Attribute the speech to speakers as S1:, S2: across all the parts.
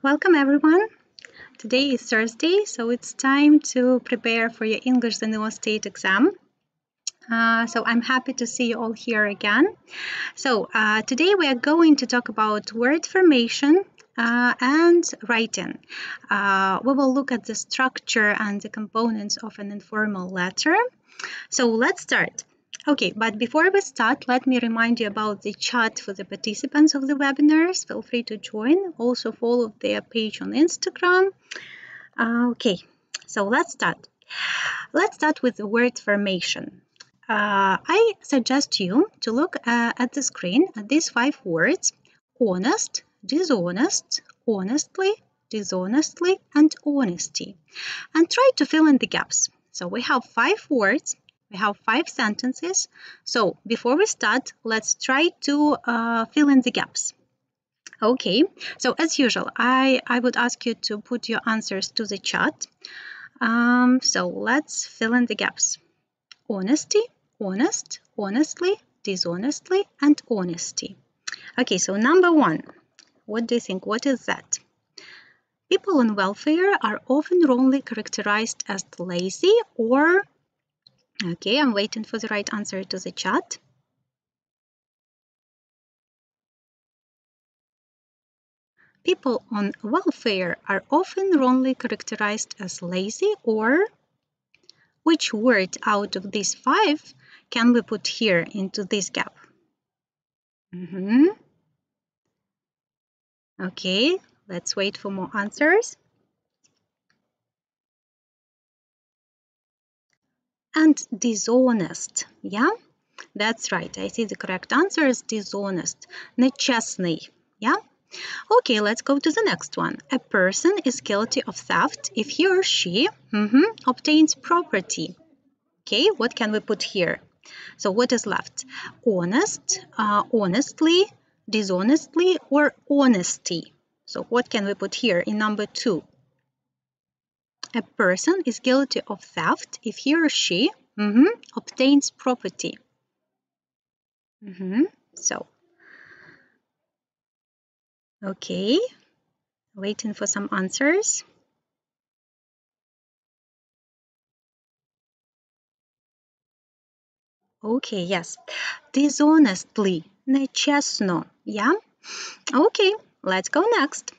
S1: Welcome everyone. Today is Thursday, so it's time to prepare for your English the New State exam. So I'm happy to see you all here again. So today we are going to talk about word formation and writing. We will look at the structure and the components of an informal letter. So let's start. Okay, but before we start, let me remind you about the chat for the participants of the webinars. Feel free to join. Also follow their page on Instagram. Okay, so let's start. Let's start with the word formation. I suggest you to look at the screen at these 5 words: honest, dishonest, honestly, dishonestly, and honesty. And try to fill in the gaps. So we have 5 words. We have 5 sentences. So before we start, let's try to fill in the gaps. Okay, so as usual, I would ask you to put your answers to the chat. So let's fill in the gaps. Honesty, honest, honestly, dishonestly, and honesty. Okay, so number 1. What do you think? What is that? People on welfare are often wrongly characterized as lazy or... Okay, I'm waiting for the right answer to the chat. People on welfare are often wrongly characterized as lazy or... Which word out of these 5 can we put here into this gap? Okay, let's wait for more answers. And dishonest, yeah? That's right, I see the correct answer is dishonest. Нечестный, yeah? Okay, let's go to the next one. A person is guilty of theft if he or she obtains property. Okay, what can we put here? So what is left? Honest, honestly, dishonestly, or honesty. So what can we put here in number 2? A person is guilty of theft if he or she obtains property. So, okay, waiting for some answers. Okay, yes, dishonestly, нечестно, yeah? Okay, let's go next.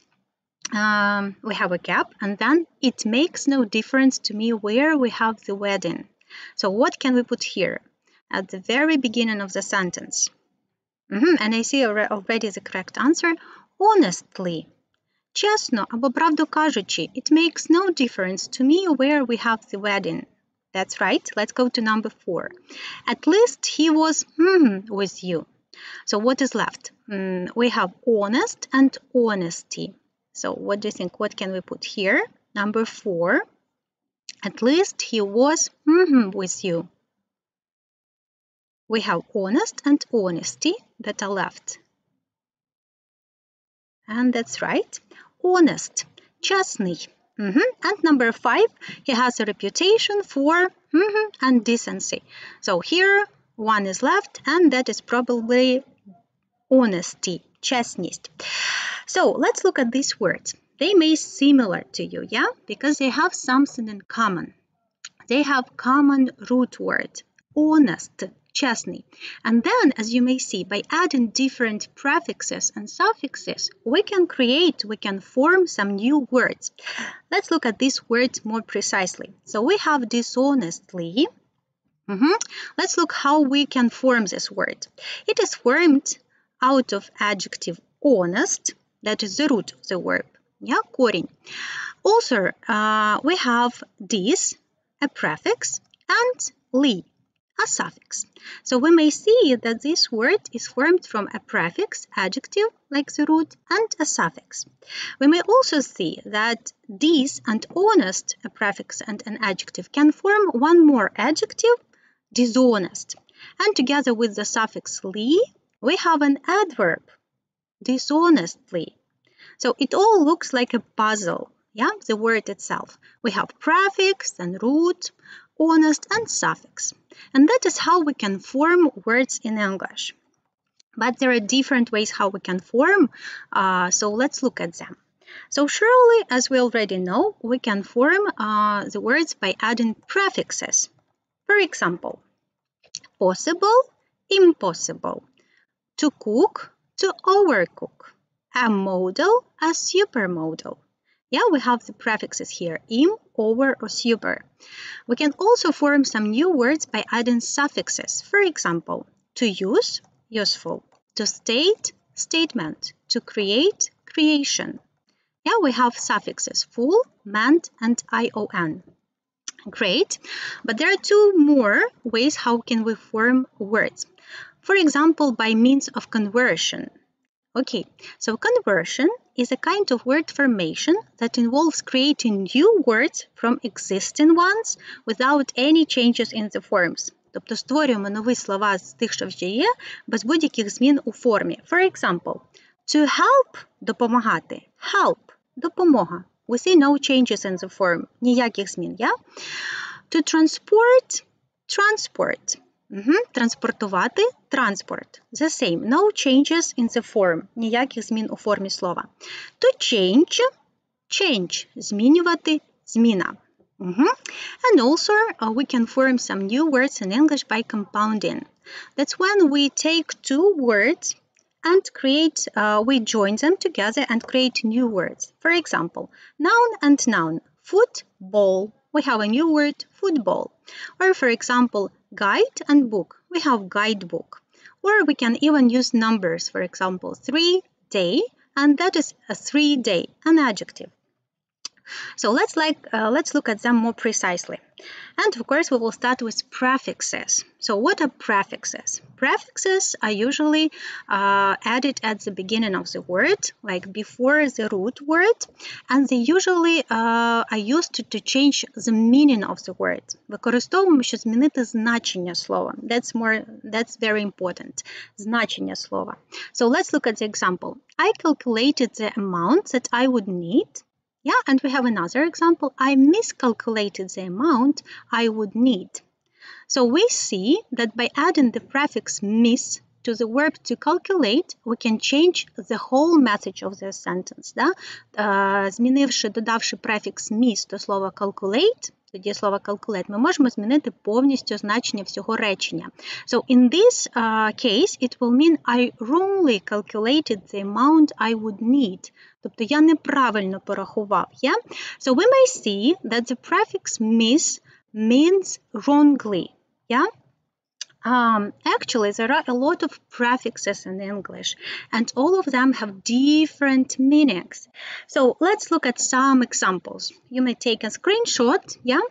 S1: We have a gap, and then it makes no difference to me where we have the wedding. So what can we put here at the very beginning of the sentence? And I see already the correct answer. Honestly. Чесно або правду кажучи, it makes no difference to me where we have the wedding. That's right. Let's go to number 4. At least he was with you. So what is left? We have honest and honesty. So what do you think? What can we put here? Number 4. At least he was with you. We have honest and honesty that are left. And that's right. Honest. Честный. And number 5, he has a reputation for and decency. So here 1 is left, and that is probably honesty, честность. So let's look at these words. They may seem similar to you, yeah, because they have something in common. They have common root word, honest, честный. And then, as you may see, by adding different prefixes and suffixes, we can form some new words. Let's look at these words more precisely. So we have dishonestly. Let's look how we can form this word. It is formed out of adjective honest, that is the root of the verb, yeah, корень. Also, we have dis, a prefix, and li, a suffix. So we may see that this word is formed from a prefix, adjective, like the root, and a suffix. We may also see that dis and honest, a prefix and an adjective, can form one more adjective, dishonest. And together with the suffix li, we have an adverb, dishonestly. So it all looks like a puzzle, yeah, the word itself. We have prefix and root, honest and suffix. And that is how we can form words in English. But there are different ways how we can form, so let's look at them. So surely, as we already know, we can form the words by adding prefixes. For example, possible, impossible, to cook, to overcook, a model, a supermodel. Yeah, we have the prefixes here, im, over, or super. We can also form some new words by adding suffixes. For example, to use, useful, to state, statement, to create, creation. Yeah, we have suffixes, full, meant, and ion. Great, but there are two more ways how can we form words. For example, by means of conversion. Okay, so conversion is a kind of word formation that involves creating new words from existing ones without any changes in the forms. Тобто створюємо нові слова з тих, що вже є, без будь-яких змін у формі. For example, to help – допомагати. Help – допомога. We see no changes in the form. Ніяких змін, yeah? To transport – transport. Транспортувати – transport. The same. No changes in the form. Ніяких змін у формі слова. To change – change. Змінювати – зміна. And also, we can form some new words in English by compounding. That's when we take two words and we join them together and create new words. For example, noun and noun. Football. We have a new word, football. Or for example, guide and book. We have guidebook. Or we can even use numbers. For example, 3 day, and that is a 3 day, an adjective. So let's look at them more precisely. And of course, we will start with prefixes. So what are prefixes? Prefixes are usually added at the beginning of the word, like before the root word, and they usually are used to change the meaning of the word. Використовуємо, щоб змінити значення слова. That's very important. Значення слова. So let's look at the example. I calculated the amount that I would need. Yeah, and we have another example. I miscalculated the amount I would need. So we see that by adding the prefix mis to the verb to calculate, we can change the whole message of the sentence. Да? Додавши префікс mis до слова calculate, до дієслова calculate, ми можемо змінити повністю значення всього речення. So in this case, it will mean I wrongly calculated the amount I would need. Тобто я неправильно порахував. Yeah? So we may see that the prefix mis means wrongly. Yeah? Actually, there are a lot of prefixes in English, and all of them have different meanings. So let's look at some examples. You may take a screenshot, yeah?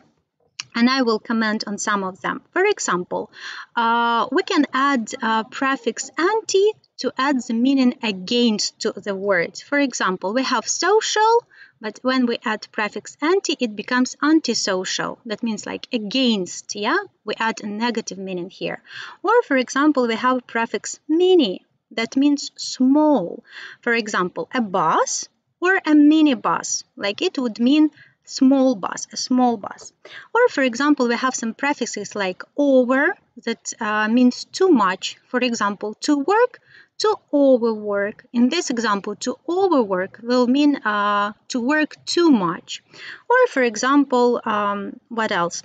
S1: And I will comment on some of them. For example, we can add prefix anti to add the meaning against to the word. For example, we have social, but when we add prefix anti, it becomes antisocial. That means like against, yeah? We add a negative meaning here. Or for example, we have prefix mini. That means small. For example, a bus or a minibus. Like it would mean small bus, a small bus. Or for example, we have some prefixes like over that means too much. For example, to work, to overwork. In this example, to overwork will mean to work too much. Or for example, what else?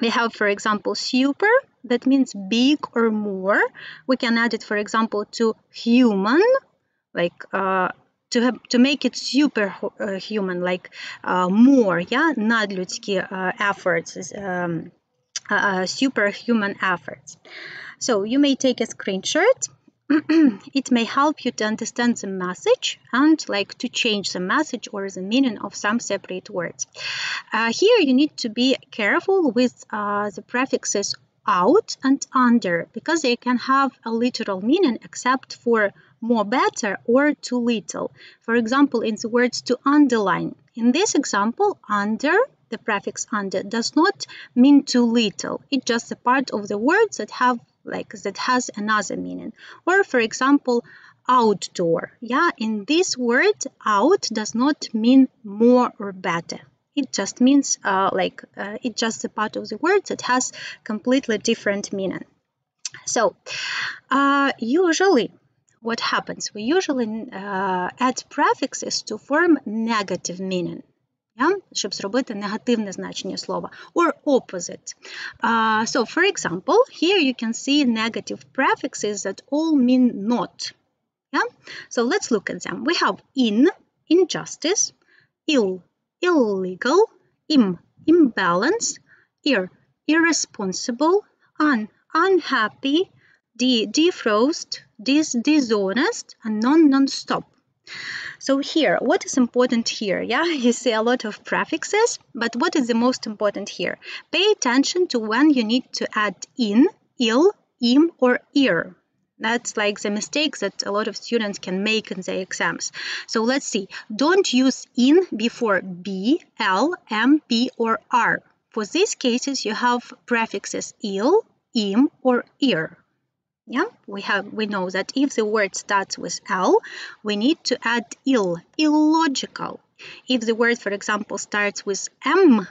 S1: We have, for example, super, that means big or more. We can add it, for example, to human, like to make it super human, like more, yeah, надлюдські efforts, superhuman efforts. So you may take a screenshot. It may help you to understand the message and like to change the message or the meaning of some separate words. Here you need to be careful with the prefixes out and under because they can have a literal meaning except for more better or too little. For example, in the words to underline. In this example, under, the prefix under, does not mean too little. It's just a part of the words that has another meaning. Or for example, outdoor. Yeah, in this word, out does not mean more or better. It just means it's just a part of the word that has completely different meaning. So usually what happens? We usually add prefixes to form negative meaning. Yeah? Щоб зробити негативне значення слова, or opposite. So, for example, here you can see negative prefixes that all mean not. Yeah? So let's look at them. We have in, injustice, ill, illegal, imbalance, irresponsible, unhappy, defrost, dishonest, and non-stop. So here, what is important here? Yeah, you see a lot of prefixes, but what is the most important here? Pay attention to when you need to add in, ill, im, or ir. That's like the mistakes that a lot of students can make in their exams. So let's see. Don't use in before b, l, m, p, or r. For these cases, you have prefixes ill, im, or ir. Yeah, we know that if the word starts with L, we need to add ill, illogical. If the word, for example, starts with M,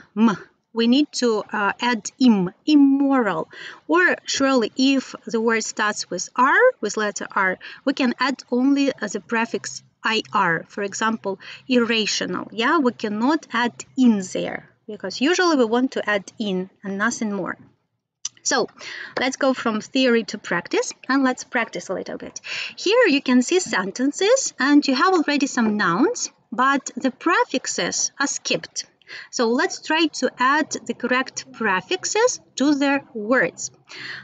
S1: we need to add im, immoral. Or surely if the word starts with R, with letter R, we can add only the prefix IR. For example, irrational. Yeah, we cannot add in there because usually we want to add in and nothing more. So let's go from theory to practice and let's practice a little bit. Here you can see sentences and you have already some nouns, but the prefixes are skipped. So let's try to add the correct prefixes to their words.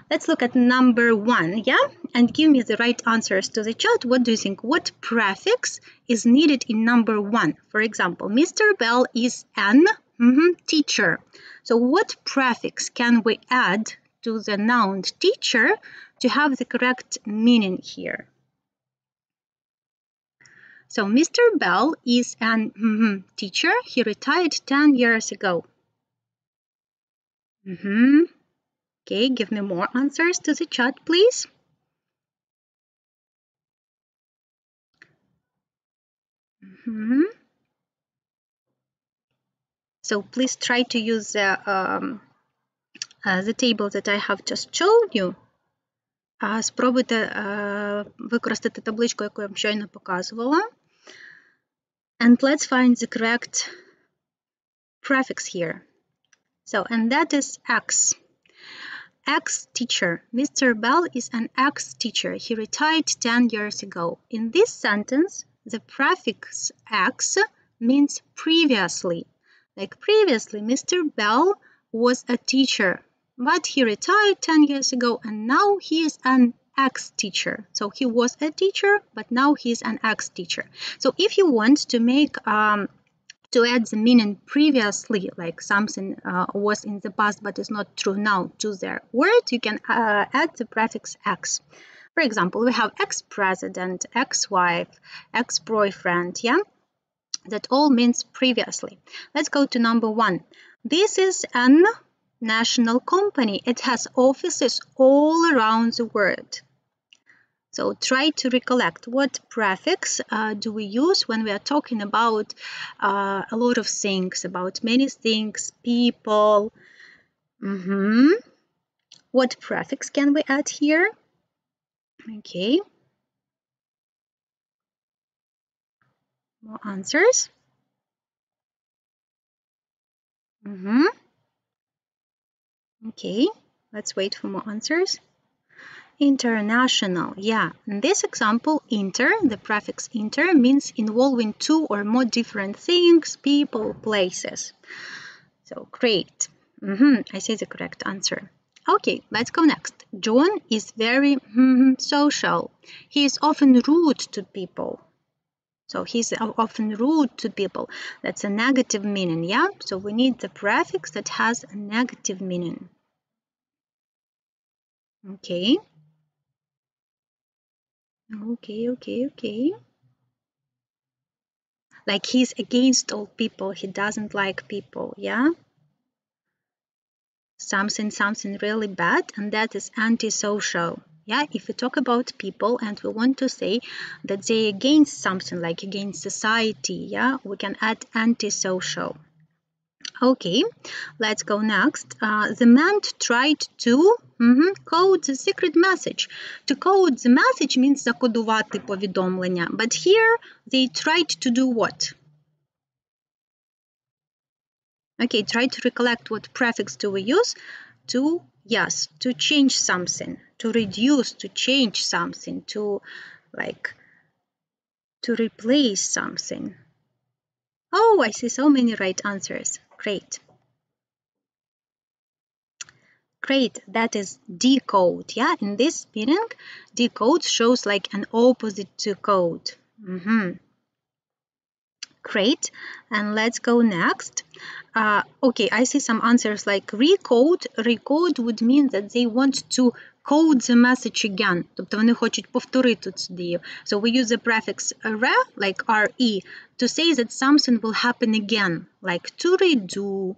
S1: Let's look at number 1, yeah? And give me the right answers to the chat. What do you think? What prefix is needed in number 1? For example, Mr. Bell is an teacher. So what prefix can we add to the noun teacher to have the correct meaning here? So Mr. Bell is an teacher. He retired 10 years ago. Okay, give me more answers to the chat, please. So please try to use the table that I have just shown you. Спробуйте використати табличку, яку я вам щойно показувала. And let's find the correct prefix here. So, and that is X. Ex-teacher. Mr. Bell is an ex-teacher. He retired 10 years ago. In this sentence, the prefix X means previously. Like previously, Mr. Bell was a teacher, but he retired 10 years ago and now he is an ex-teacher. So he was a teacher, but now he's an ex-teacher. So if you want to make to add the meaning previously, like something was in the past but is not true now to their word, you can add the prefix X. For example, we have ex-president, ex-wife, ex-boyfriend, yeah? That all means previously. Let's go to number 1. This is an national company. It has offices all around the world. So try to recollect what prefix do we use when we are talking about a lot of things, about many things, people. What prefix can we add here? Okay. More answers. Okay, let's wait for more answers. International, yeah. In this example, inter, the prefix inter, means involving two or more different things, people, places. So, great. I see the correct answer. Okay, let's go next. John is very social. He is often rude to people. So he's often rude to people. That's a negative meaning, yeah? So we need the prefix that has a negative meaning. Okay. Okay. Like he's against all people. He doesn't like people, yeah? Something really bad, and that is antisocial. Yeah, if we talk about people and we want to say that they're against something, like against society, yeah, we can add antisocial. Okay, let's go next. The man tried to code the secret message. To code the message means закодувати повідомлення. But here they tried to do what? Okay, try to recollect what prefix do we use. To, yes, to change something, to reduce, to change something, to replace something. Oh, I see so many right answers. Great. Great, that is decode. Yeah, in this meaning, decode shows like an opposite to code. Great, and let's go next. Okay, I see some answers like recode. Recode would mean that they want to code the message again. Тобто вони хочуть повторити цю дію. So we use the prefix re, like re, to say that something will happen again, like to redo,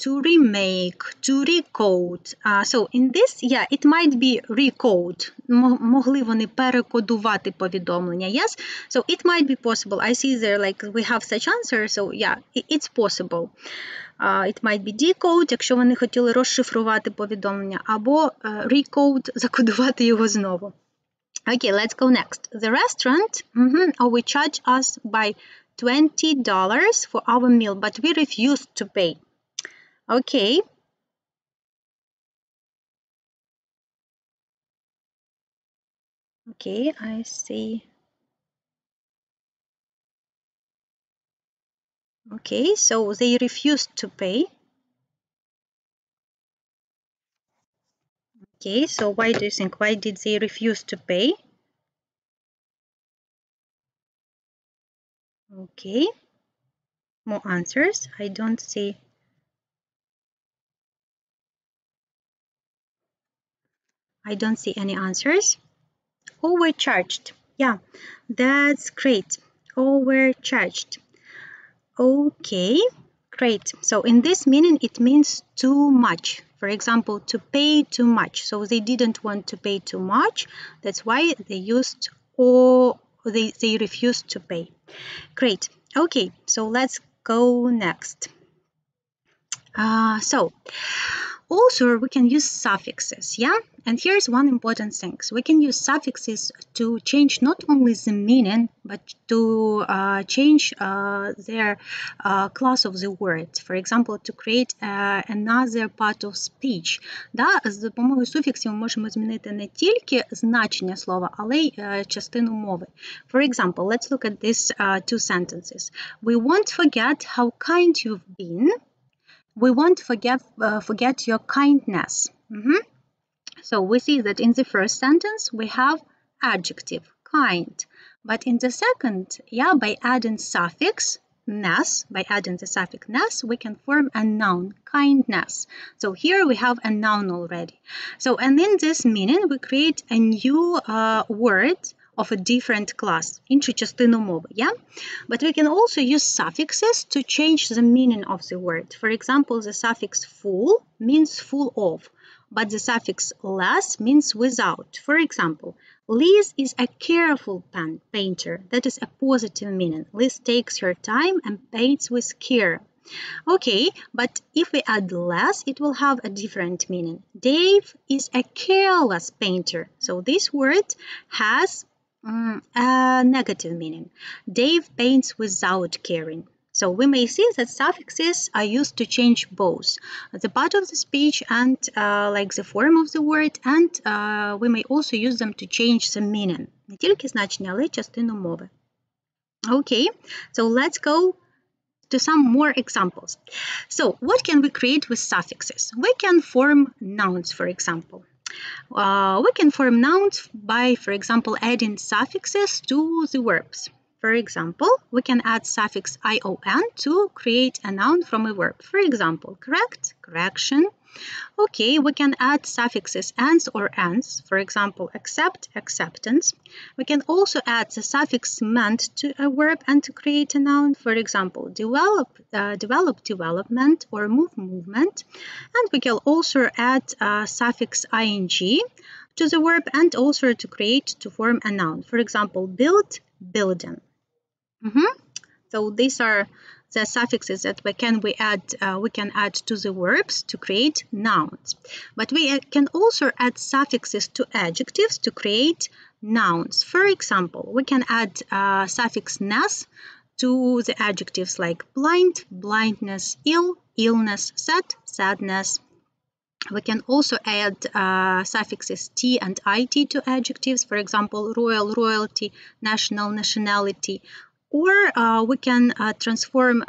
S1: to remake, to recode. So in this, yeah, it might be recode. Могли вони перекодувати повідомлення, yes? So it might be possible. I see there, like, we have such answer, so yeah, it's possible. It might be decode, якщо вони хотіли розшифрувати повідомлення, або recode, закодувати його знову. Okay, let's go next. The restaurant we charge us by $20 for our meal, but we refused to pay. Okay. Okay, I see. Okay, so they refused to pay. Okay, so why do you think? Why did they refuse to pay? Okay, more answers. I don't see. I don't see any answers. Overcharged. Yeah, that's great. Overcharged. Okay, great. So in this meaning, it means too much. For example, to pay too much. So they didn't want to pay too much. That's why they used or they refused to pay. Great. Okay, so let's go next. Also, we can use suffixes, yeah? And here's one important thing. So we can use suffixes to change not only the meaning, but to change their class of the word. For example, to create another part of speech. Да? З допомогою суфіксів ми можемо змінити не тільки значення слова, але й частину мови. For example, let's look at these two sentences. We won't forget how kind you've been. We won't forget your kindness. So we see that in the first sentence we have adjective, kind. But in the second, yeah, by adding suffix, ness, by adding the suffix ness, we can form a noun, kindness. So here we have a noun already. So, and in this meaning, we create a new word of a different class, іншу частину мови, yeah? But we can also use suffixes to change the meaning of the word. For example, the suffix full means full of, but the suffix less means without. For example, Liz is a careful painter. That is a positive meaning. Liz takes her time and paints with care. Okay, but if we add less, it will have a different meaning. Dave is a careless painter. So this word has a negative meaning. Dave paints without caring. So we may see that suffixes are used to change both the part of the speech and like the form of the word, and we may also use them to change the meaning. Не тільки значення, але й частину мови. Okay, so let's go to some more examples. So what can we create with suffixes? We can form nouns, for example. We can form nouns by, for example, adding suffixes to the verbs. For example, we can add suffix ion to create a noun from a verb. For example, correct, correction. Okay, we can add suffixes ans or ans. For example, accept, acceptance. We can also add the suffix ment to a verb and to create a noun. For example, develop, development, or move, movement. And we can also add suffix ing to the verb and also to form a noun. For example, build, building. So these are the suffixes that we can add to the verbs to create nouns. But we can also add suffixes to adjectives to create nouns. For example, we can add suffix ness to the adjectives like blind, blindness, ill, illness, sad, sadness. We can also add suffixes t and it to adjectives, for example, royal, royalty, national, nationality. Or we can transform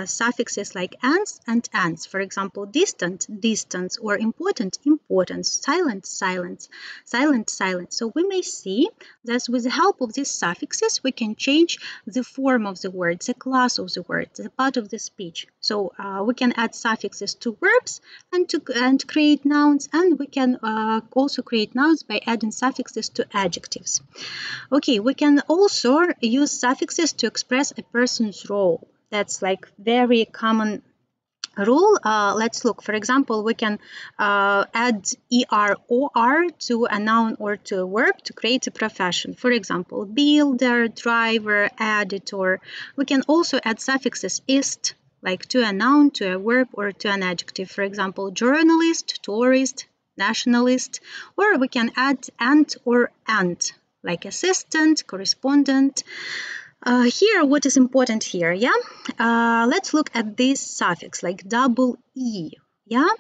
S1: suffixes like ans and ans. For example, distant, distance, or important, importance, silent, silence, silent, silence. So we may see that with the help of these suffixes, we can change the form of the word, the class of the word, the part of the speech. So we can add suffixes to verbs and create nouns, and we can also create nouns by adding suffixes to adjectives. Okay, we can also use suffixes to express a person's role. That's like very common rule. Let's look. For example, we can add er or to a noun or to a verb to create a profession. For example, builder, driver, editor. We can also add suffixes ist, like to a noun, to a verb, or to an adjective. For example, journalist, tourist, nationalist. Or we can add ant or ant, like assistant, correspondent. Here, what is important here, yeah? Let's look at this suffix, like double E, yeah?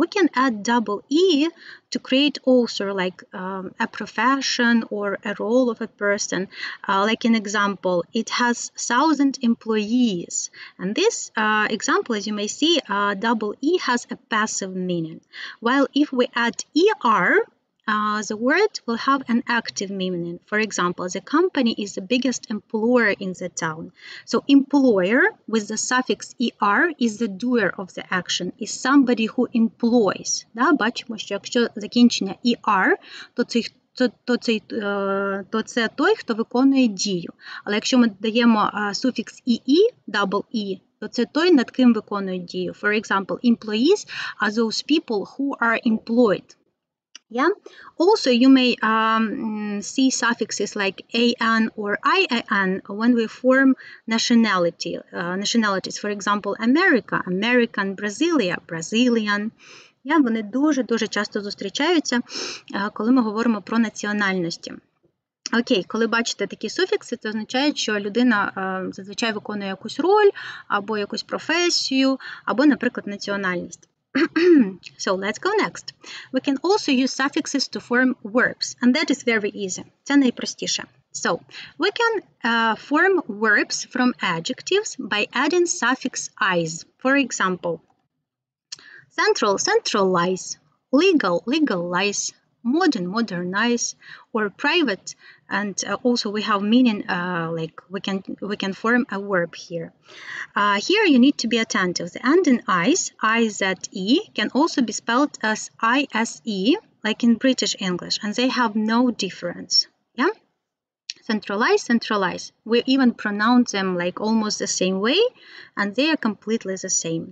S1: We can add double E to create also like a profession or a role of a person. Like an example, it has 1,000 employees. And this example, as you may see, double E has a passive meaning. While if we add ER, the word will have an active meaning. For example, the company is the biggest employer in the town. So employer with the suffix er is the doer of the action, is somebody who employs. Да? Бачимо, що якщо закінчення er, то це той, хто виконує дію. Але якщо ми додаємо суфікс ii, double e, то це той, над ким виконують дію. For example, employees are those people who are employed. Yeah. Also, you may see suffixes like an or ian when we form nationalities. For example, America, American, Brasilia, Brazilian. Yeah, вони дуже часто зустрічаються, коли ми говоримо про національності. Окей, коли бачите такі суфікси, це означає, що людина зазвичай виконує якусь роль, або якусь професію, або, наприклад, національність. So let's go next. We can also use suffixes to form verbs, and that is very easy. Це найпростіше. So we can form verbs from adjectives by adding suffix "-ize". For example, central, centralize, legal, legalize, modern, modernize, or private. And also we have meaning like we can form a verb here. Here you need to be attentive. The end in "-ize", I-Z-E, can also be spelled as I-S-E, like in British English, and they have no difference. Yeah? Centralize, centralize. We even pronounce them like almost the same way, and they are completely the same.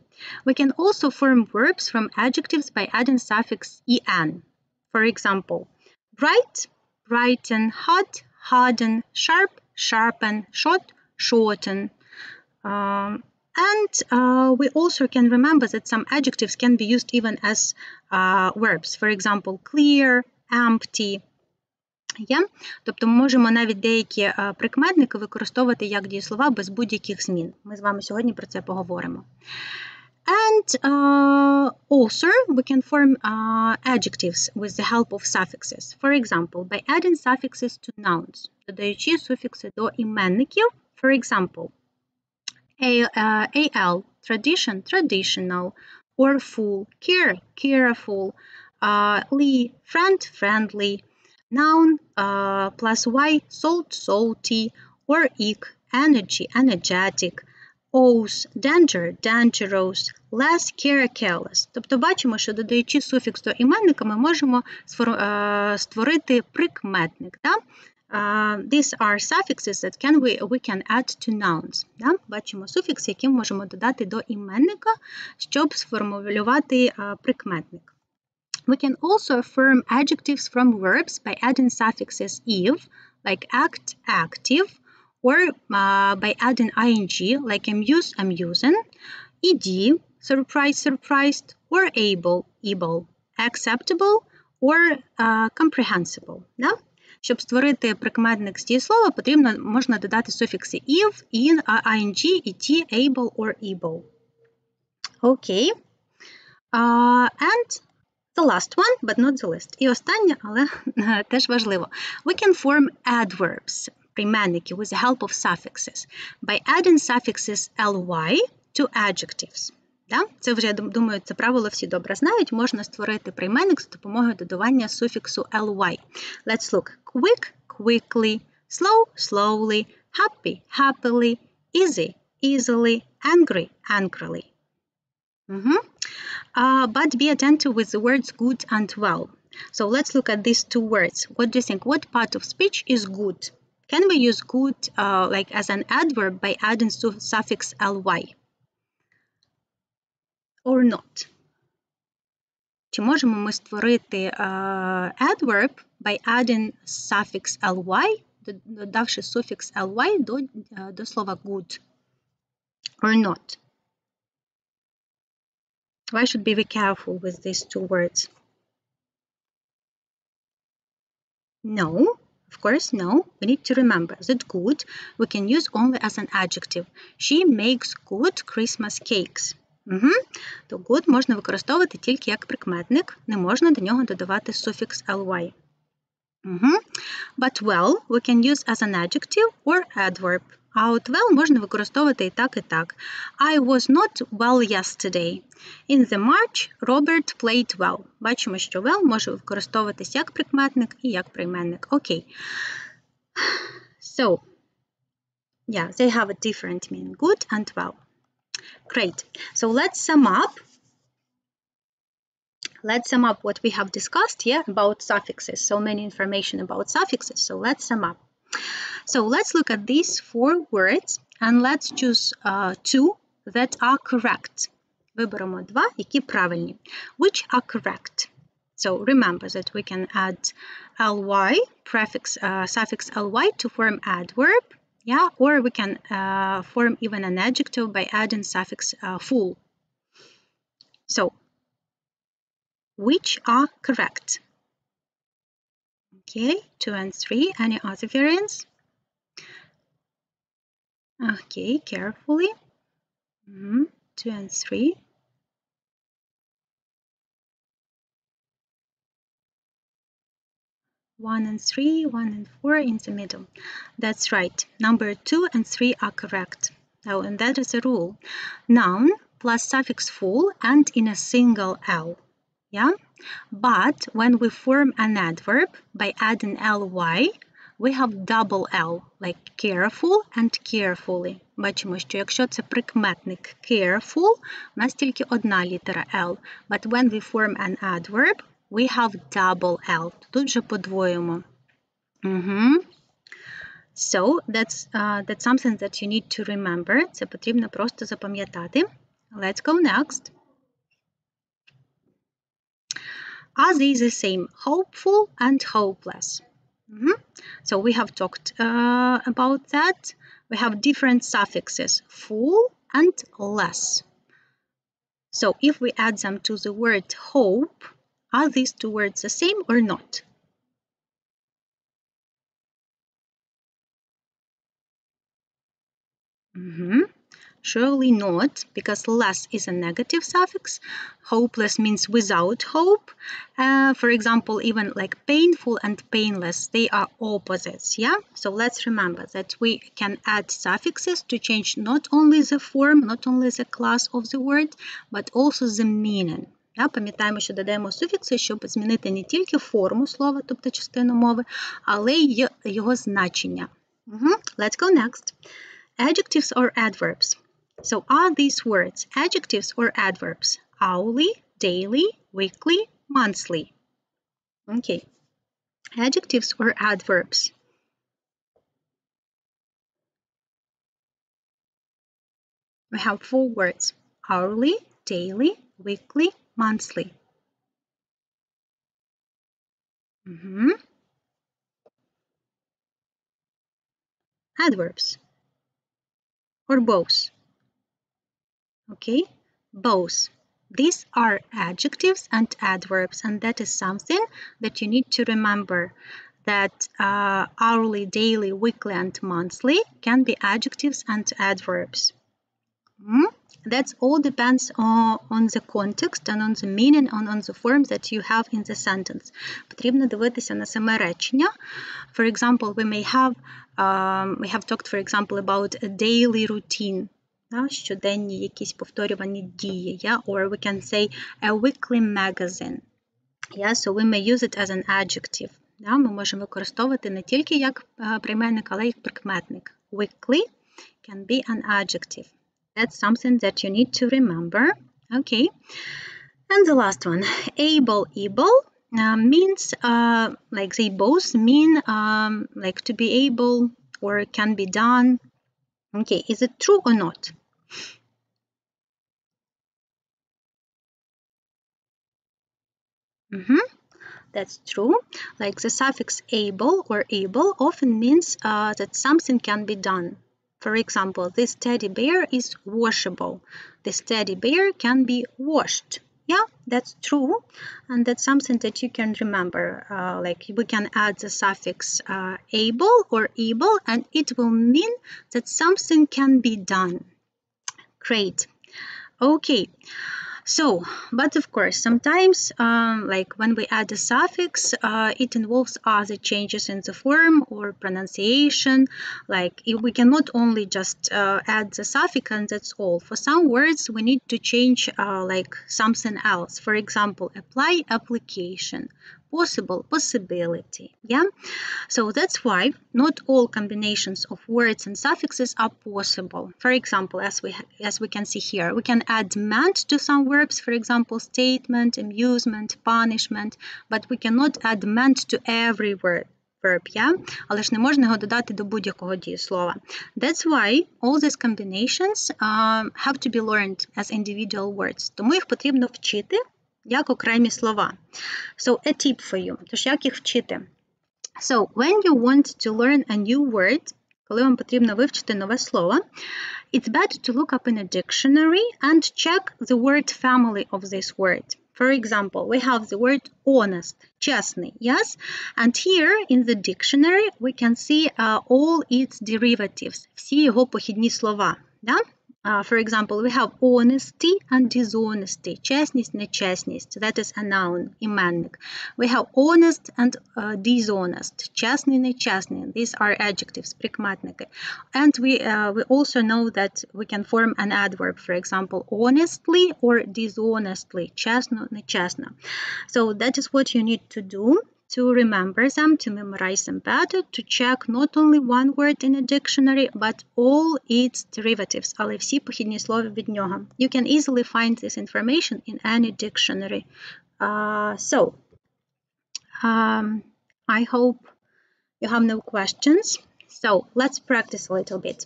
S1: We can also form verbs from adjectives by adding suffix "en". For example, bright, brighten, hot, harden, sharp, sharpen, short, shorten. And we also can remember that some adjectives can be used even as verbs. For example, clear, empty. Yeah? Тобто ми можемо навіть деякі прикметники використовувати як дієслова без будь-яких змін. Ми з вами сьогодні про це поговоримо. And also we can form adjectives with the help of suffixes. For example, by adding suffixes to nouns, додаючи суфікси до іменників. For example, al, tradition, traditional, or full, care, careful, ly, friend, friendly, noun plus y, salt, salty, or ik, energy, energetic, oath, danger, dangerous, less, care, careless. Тобто бачимо, що додаючи суфікс до іменника, ми можемо створити прикметник. Да? These are suffixes that we can add to nouns. Да? Бачимо суфікс, який можемо додати до іменника, щоб сформулювати прикметник. We can also form adjectives from verbs by adding suffixes "-ive", like act, active, or by adding ing, like amuse, amusing, ed, surprise, surprised, or able, acceptable, or comprehensible. Да? Щоб створити прикметник з дієслова, можна додати суфікси if, in, ing, et, able, or able. Okay. And the last one, but not the least. І останнє, але теж важливо. We can form adverbs, прийменники, with the help of suffixes, by adding suffixes ly to adjectives. Да? Це вже, я думаю, це правило всі добре знають. Можна створити прийменник за допомогою додавання суфіксу ly. Let's look. Quick, quickly, slow, slowly, happy, happily, easy, easily, angry, angrily. But be attentive with the words good and well. So let's look at these two words. What do you think? What part of speech is good? Can we use good like as an adverb by adding suffix ly? Or not? Чи можемо ми створити adverb by adding suffix ly, додавши суфікс ly до слова good? Or not? Why should we be careful with these two words? No, of course, no. We need to remember that good we can use only as an adjective. She makes good Christmas cakes. То good можна використовувати тільки як прикметник, не можна до нього додавати суфікс ly. But well we can use as an adjective or adverb. А от well можна використовувати і так, і так. I was not well yesterday. In the match, Robert played well. Бачимо, що well може використовуватись як прикметник і як прийменник. Окей. So, yeah, they have a different meaning, good and well. Great. So let's sum up. Let's sum up what we have discussed here about suffixes. So many information about suffixes. So let's sum up. So let's look at these four words and let's choose two that are correct. Виберемо два, які правильні. Which are correct? So remember that we can add ly, suffix ly to form adverb. Yeah, or we can form even an adjective by adding suffix full. So, which are correct? Okay, 2 and 3. Any other variants? Okay, carefully. 2 and 3. One and 3, 1 and 4 in the middle. That's right. Number 2 and 3 are correct. Oh, and that is a rule. Noun plus suffix full and in a single L. Yeah? But when we form an adverb by adding ly, we have double L, like careful and carefully. Бачимо, що якщо це прикметник careful, у нас тільки одна літера L. But when we form an adverb, we have double L. Тут вже подвоїмо. So, that's something that you need to remember. Це потрібно просто запам'ятати. Let's go next. Are they the same? Hopeful and hopeless. So we have talked about that. We have different suffixes, full and less. So if we add them to the word hope, are these two words the same or not? Surely not, because less is a negative suffix. Hopeless means without hope. For example, even like painful and painless, they are opposites, yeah? So let's remember that we can add suffixes to change not only the form, not only the class of the word, but also the meaning. Да? Пам'ятаємо, що додаємо суфікси, щоб змінити не тільки форму слова, тобто частину мови, але й його значення. Let's go next. Adjectives or adverbs. So are these words adjectives or adverbs? Hourly, daily, weekly, monthly. Okay. Adjectives or adverbs? We have four words. Hourly, daily, weekly, monthly. Adverbs. Or both. Okay, both. These are adjectives and adverbs, and that is something that you need to remember, that hourly, daily, weekly, and monthly can be adjectives and adverbs. That all depends on the context and on the meaning and on the form that you have in the sentence. Потрібно дивитися на саме речення. For example, we have talked, for example, about a daily routine. Щоденні якісь повторювані дії. Or we can say a weekly magazine. So we may use it as an adjective. Ми можемо використовувати не тільки як прийменник, але й як прикметник. Weekly can be an adjective. That's something that you need to remember. Okay. And the last one, able means like they both mean like to be able or can be done. Okay, is it true or not? That's true. Like the suffix able or able often means that something can be done. For example, this teddy bear is washable. This teddy bear can be washed. Yeah, that's true. And that's something that you can remember. Like we can add the suffix able or able, and it will mean that something can be done. Great. Okay. So, but of course, sometimes, like when we add a suffix, it involves other changes in the form or pronunciation. Like we cannot only just add the suffix and that's all. For some words, we need to change like something else. For example, apply, application. Possible, possibility. Yeah, so that's why not all combinations of words and suffixes are possible. For example, as we can see here, we can add meant to some verbs, for example, statement, amusement, punishment, but we cannot add meant to every verb. Yeah? Але ж не можна його додати до будь-якого дієслова. That's why all these combinations have to be learned as individual words. Тому їх потрібно вчити як окремі слова. So, a tip for you. Тож, як їх вчити? So, when you want to learn a new word, коли вам потрібно вивчити нове слово, it's better to look up in a dictionary and check the word family of this word. For example, we have the word honest, чесний, yes? And here in the dictionary we can see all its derivatives, всі його похідні слова. Yeah? For example, we have honesty and dishonesty. Чесність, нечесність. That is a noun, іменник. We have honest and dishonest. Чесний, нечесний. These are adjectives, прикметники. And we also know that we can form an adverb. For example, honestly or dishonestly. Чесно, нечесно. So that is what you need to do. To remember them, to memorize them better, to check not only one word in a dictionary, but all its derivatives, але всі похідні слова від нього. You can easily find this information in any dictionary. I hope you have no questions. So let's practice a little bit.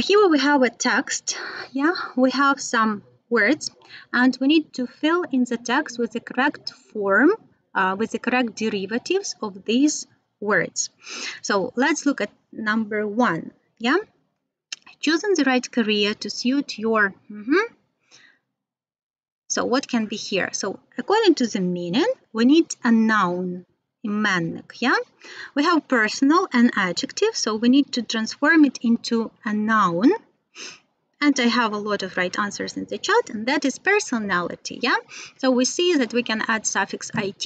S1: Here we have a text. Yeah, we have some words, and we need to fill in the text with the correct form, with the correct derivatives of these words. So let's look at number 1. Yeah, choosing the right career to suit your. So what can be here? So according to the meaning, we need a noun, іменник. Yeah, we have personal and adjective, so we need to transform it into a noun. And I have a lot of right answers in the chat, and that is personality, yeah? So we see that we can add suffix it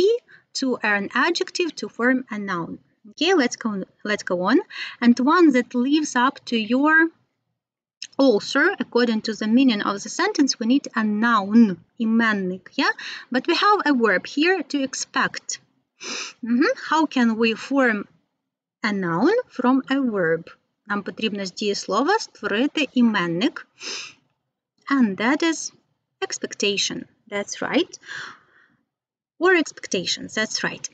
S1: to an adjective to form a noun. Okay, let's go on. And one that lives up to your also, according to the meaning of the sentence, we need a noun, іменник, yeah? But we have a verb here, to expect. How can we form a noun from a verb? Нам потрібно з дієслова створити іменник. And that is expectation. That's right. Or expectations. That's right.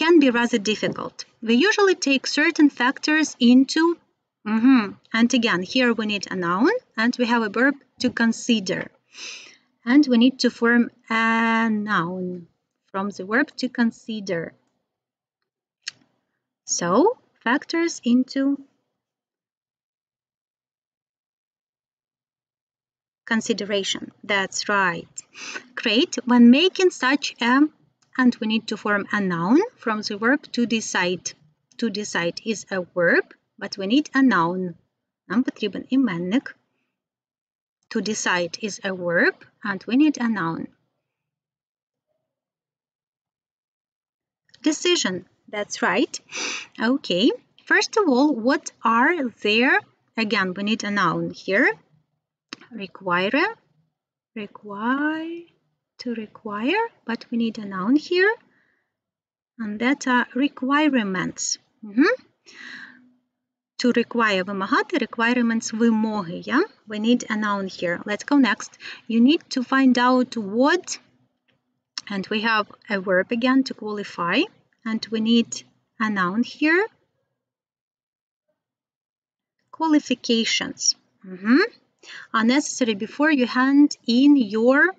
S1: Can be rather difficult. We usually take certain factors into. And again, here we need a noun and we have a verb to consider. And we need to form a noun from the verb to consider. So, factors into consideration. That's right. Great. When making such a, and we need to form a noun from the verb to decide. To decide is a verb, but we need a noun. Нам потрібен іменник. To decide is a verb, and we need a noun. Decision. That's right. Okay. First of all, what are there? Again, we need a noun here. Require, to require, but we need a noun here, and that are requirements. To require, вимагати, requirements, вимоги, yeah? We need a noun here. Let's go next. You need to find out what, and we have a verb again to qualify, and we need a noun here. Qualifications. Are necessary before you hand in your,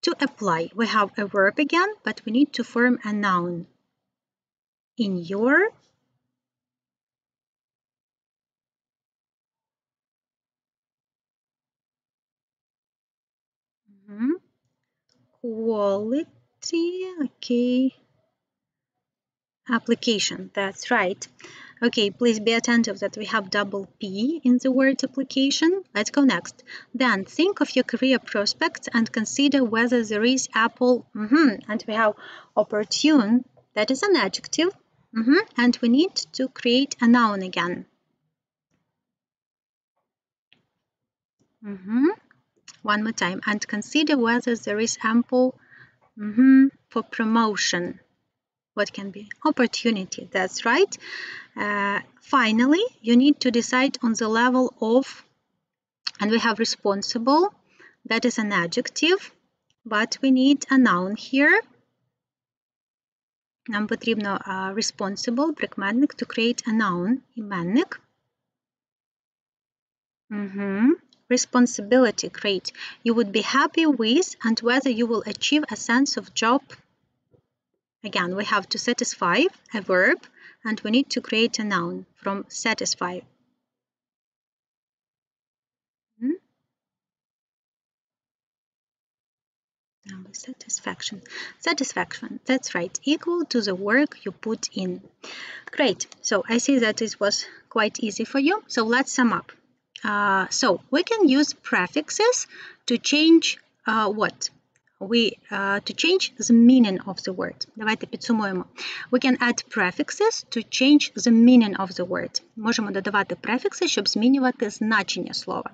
S1: to apply. We have a verb again, but we need to form a noun. In your quality, okay, application. That's right. Okay, please be attentive that we have double P in the word application. Let's go next. Then think of your career prospects and consider whether there is ample, and we have opportune, that is an adjective, and we need to create a noun again. One more time, and consider whether there is ample for promotion. What can be? Opportunity, that's right. Finally, you need to decide on the level of, and we have responsible, that is an adjective, but we need a noun here. Нам потрібно responsible, прикметник, to create a noun, іменник. Responsibility, great. You would be happy with, and whether you will achieve a sense of job. Again, we have to satisfy, a verb, and we need to create a noun from satisfy. Satisfaction. Satisfaction, that's right, equal to the work you put in. Great, so I see that it was quite easy for you. So let's sum up. So we can use prefixes to change what? To change the meaning of the word. Давайте підсумуємо. We can add prefixes to change the meaning of the word. Можемо додавати префікси, щоб змінювати значення слова.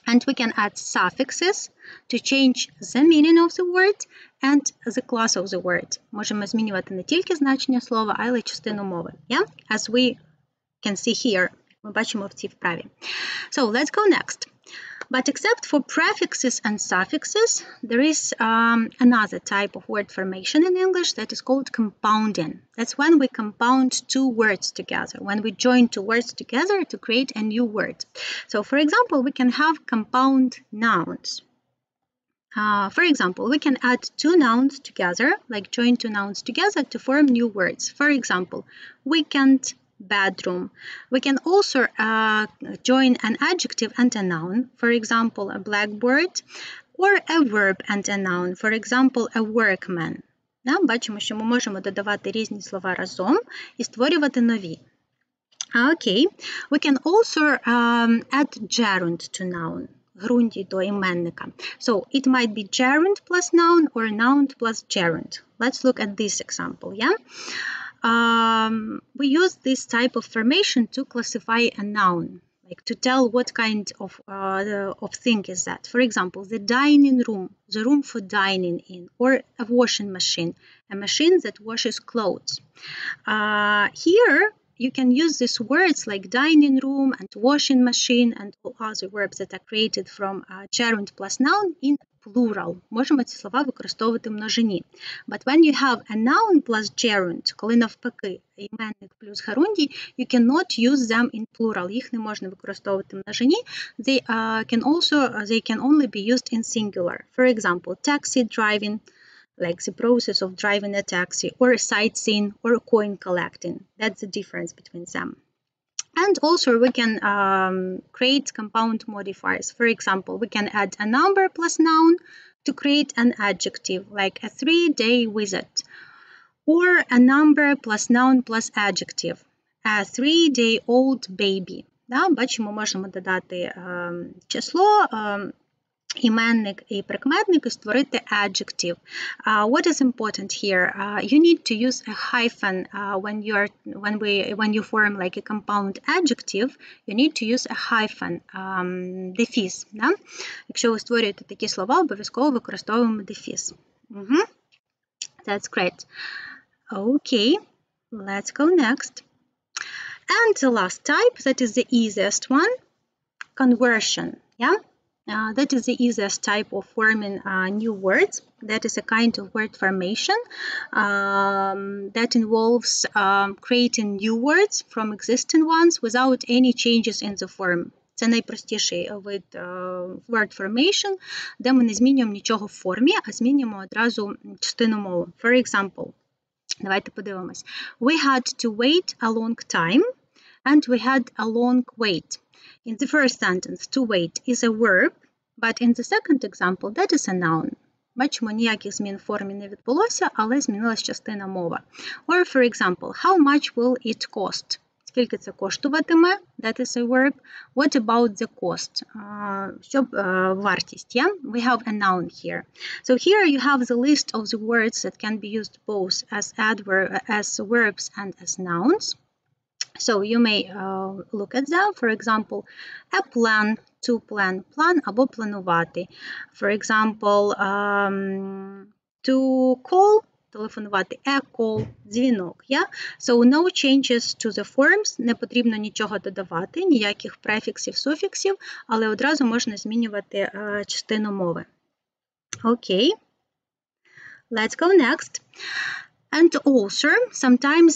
S1: And we can add suffixes to change the meaning of the word and the class of the word. Можемо змінювати не тільки значення слова, але й частину мови. Yeah? As we can see here. Ми бачимо в цій вправі. So let's go next. But except for prefixes and suffixes, there is another type of word formation in English that is called compounding. That's when we compound two words together, when we join two words together to create a new word. So, for example, we can have compound nouns. For example, we can add two nouns together, like join two nouns together to form new words. For example, weekend, bedroom. We can also join an adjective and a noun, for example, a blackboard, or a verb and a noun, for example, a workman. Бачимо, що ми можемо додавати різні слова разом і створювати нові. Okay. We can also add gerund to noun, ґрунтій до іменника. So, it might be gerund plus noun or noun plus gerund. Let's look at this example, yeah? We use this type of formation to classify a noun, like to tell what kind of thing is that. For example, the dining room, the room for dining in, or a washing machine, a machine that washes clothes. Here, you can use these words like dining room and washing machine and all other verbs that are created from gerund plus noun in plural. Можемо ці слова використовувати в множині. But when you have a noun plus gerund, коли навпаки іменник плюс герундій, you cannot use them in plural. Їх не можна використовувати в множині. They can only be used in singular. For example, taxi driving, like the process of driving a taxi, or sightseeing, or coin collecting. That's the difference between them. And also we can create compound modifiers. For example, we can add a number plus noun to create an adjective, like a 3-day visit, or a number plus noun plus adjective, a 3-day-old baby. Да? Бачимо, можемо додати число, іменник і прикметник і створити adjective. What is important here? You need to use a hyphen when you form like a compound adjective. You need to use a hyphen, дефіс. Да? Якщо ви створюєте такі слова, обов'язково використовуємо дефіс. That's great. Okay, let's go next. And the last type, that is the easiest one, conversion. Yeah. That is the easiest type of forming new words. That is a kind of word formation that involves creating new words from existing ones without any changes in the form. Це найпростіший вид word formation, де ми не змінюємо нічого в формі, а змінюємо одразу частину мови. For example, давайте подивимось. We had to wait a long time, and we had a long wait. In the first sentence, to wait is a verb, but in the second example, that is a noun. Бачимо, ніяких змін в формі не відбулося, але змінилась частина мови. Or, for example, how much will it cost? Скільки це коштуватиме? That is a verb. What about the cost? Вартість, yeah? We have a noun here. So here you have the list of the words that can be used both as verbs and as nouns. So you may look at them. For example, a plan, to plan, plan або планувати. For example, to call, телефонувати, a call, дзвінок. Yeah? So no changes to the forms, не потрібно нічого додавати, ніяких префіксів, суфіксів, але одразу можна змінювати частину мови. Okay, let's go next. And also, sometimes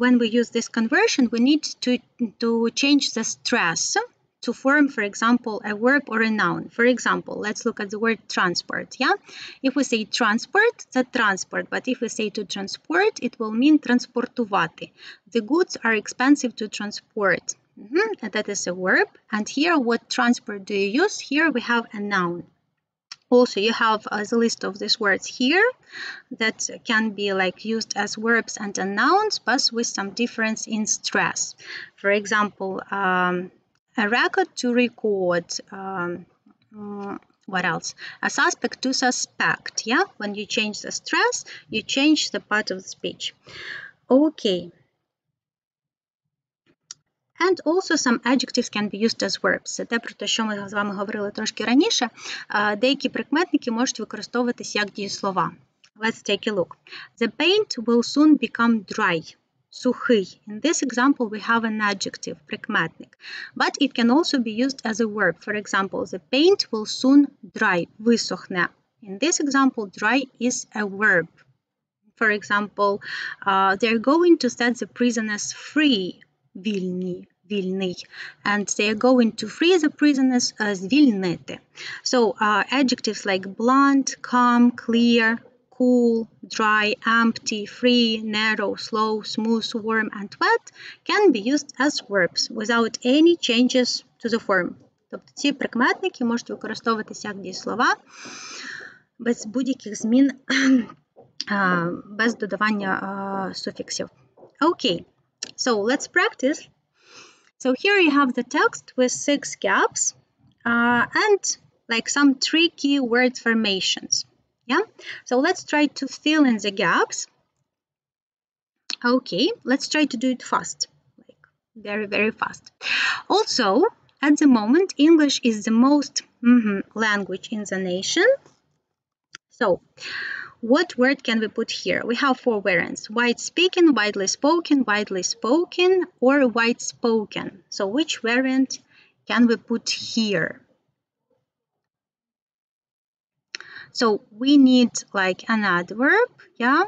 S1: when we use this conversion, we need to change the stress to form, for example, a verb or a noun. For example, let's look at the word transport. Yeah, if we say transport, that's transport. But if we say to transport, it will mean transportувати. The goods are expensive to transport. And that is a verb. And here, what transport do you use? Here we have a noun. Also, you have the list of these words here that can be like used as verbs and as nouns, but with some difference in stress. For example, a record to record. What else? A suspect to suspect. Yeah, when you change the stress, you change the part of the speech. Okay. And also some adjectives can be used as verbs. Це те, про те, що ми з вами говорили трошки раніше. Деякі прикметники можуть використовуватись як дієслова. Let's take a look. The paint will soon become dry. Сухий. In this example, we have an adjective, прикметник. But it can also be used as a verb. For example, the paint will soon dry. Висохне. In this example, dry is a verb. For example, they're going to set the prisoners free. Вільний. And they are going to free the prisoners, звільнити. So adjectives like blunt, calm, clear, cool, dry, empty, free, narrow, slow, smooth, warm, and wet can be used as verbs without any changes to the form. Тобто ці прикметники можуть використовуватися як дієслова без будь-яких змін, без додавання суфіксів. Okay. So let's practice. So here you have the text with 6 gaps and like some tricky word formations. Yeah. So let's try to fill in the gaps. Okay. Let's try to do it fast, like very, very fast. Also, at the moment, English is the most language in the nation. So, what word can we put here? We have 4 variants: wide speaking, widely spoken, or wide spoken. So which variant can we put here? So we need like an adverb, yeah?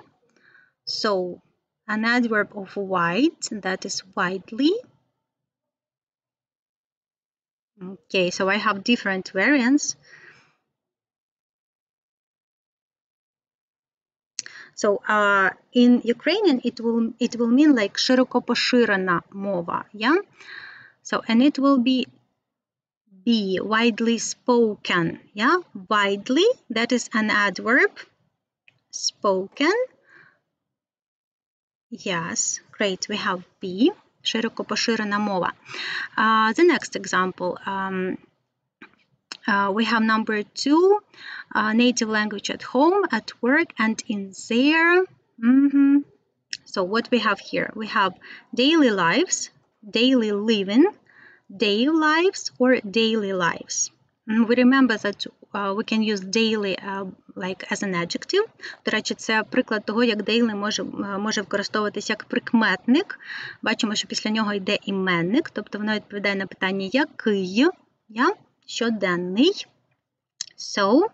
S1: So an adverb of wide, that is widely. Okay, so I have different variants. So in Ukrainian it will mean like широко поширена мова, yeah? So and it will be widely spoken, yeah? Widely, that is an adverb. Spoken. Yes, great. We have be, широко поширена мова. The next example, we have number 2, native language at home, at work, and in their. So what we have here? We have daily lives, daily living, day lives, or daily lives. We remember that we can use daily like as an adjective. До речі, це приклад того, як daily може використовуватися як прикметник. Бачимо, що після нього йде іменник, тобто воно відповідає на питання який, щоденний. So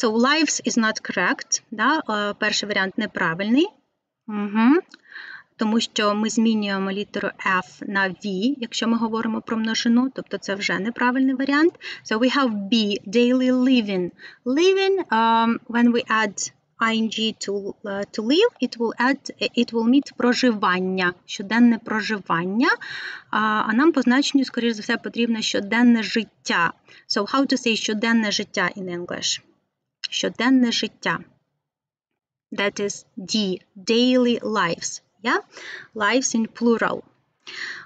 S1: lives is not correct. Да? Перший варіант неправильний. Тому що ми змінюємо літеру F на V, якщо ми говоримо про множину, тобто це вже неправильний варіант. So we have B, daily living. Living, when we add ing to live, it will mean проживання, щоденне проживання. А нам по значенню, скоріш за все, потрібно щоденне життя. So how to say щоденне життя in English? Щоденне життя. That is D, daily lives. Yeah, lives in plural.